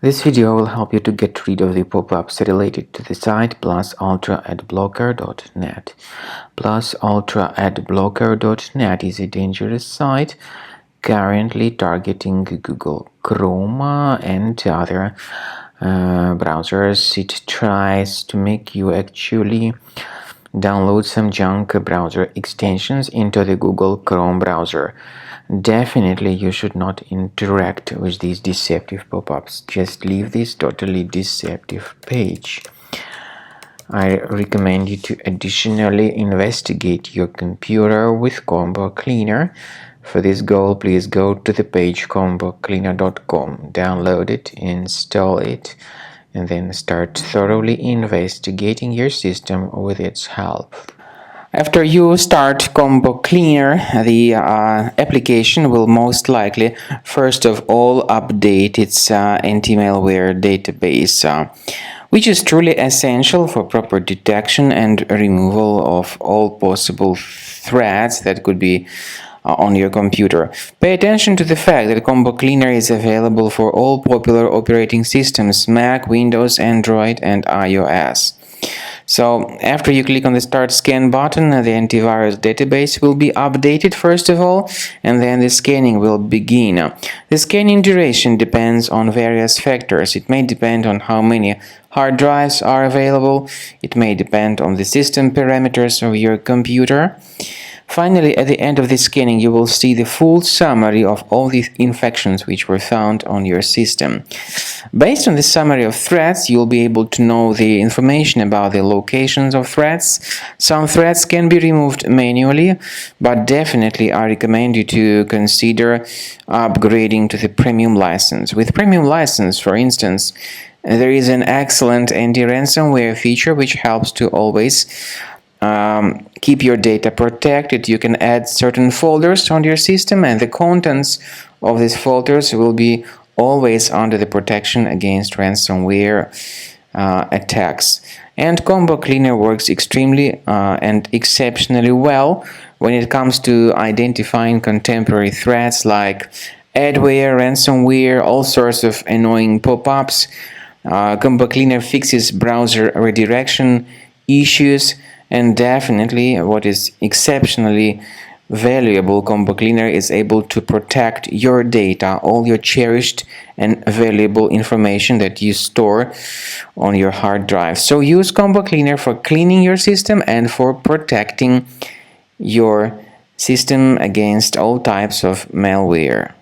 This video will help you to get rid of the pop-ups related to the site plusultraadblocker.net. Plusultraadblocker.net is a dangerous site currently targeting Google Chrome and other browsers. It tries to make you actually download some junk browser extensions into the Google Chrome browser. Definitely you should not interact with these deceptive pop-ups. Just leave this totally deceptive page. I recommend you to additionally investigate your computer with Combo Cleaner. For this goal, please go to the page combocleaner.com, download it, install it, and then start thoroughly investigating your system with its help. After you start Combo Cleaner, the application will most likely first of all update its anti-malware database, which is truly essential for proper detection and removal of all possible threats that could be on your computer. Pay attention to the fact that Combo Cleaner is available for all popular operating systems: Mac, Windows, Android, and iOS. So after you click on the Start Scan button, the antivirus database will be updated first of all, and then the scanning will begin. The scanning duration depends on various factors. It may depend on how many hard drives are available. It may depend on the system parameters of your computer. Finally, at the end of the scanning, you will see the full summary of all the infections which were found on your system. Based on the summary of threats, you'll be able to know the information about the locations of threats. Some threats can be removed manually, but definitely I recommend you to consider upgrading to the premium license. With premium license, for instance, there is an excellent anti-ransomware feature which helps to always keep your data protected. You can add certain folders on your system, and the contents of these folders will be always under the protection against ransomware attacks. And Combo Cleaner works extremely and exceptionally well when it comes to identifying contemporary threats like adware, ransomware, all sorts of annoying pop-ups. Combo Cleaner fixes browser redirection issues. And definitely, what is exceptionally valuable, Combo Cleaner is able to protect your data, all your cherished and valuable information that you store on your hard drive. So use Combo Cleaner for cleaning your system and for protecting your system against all types of malware.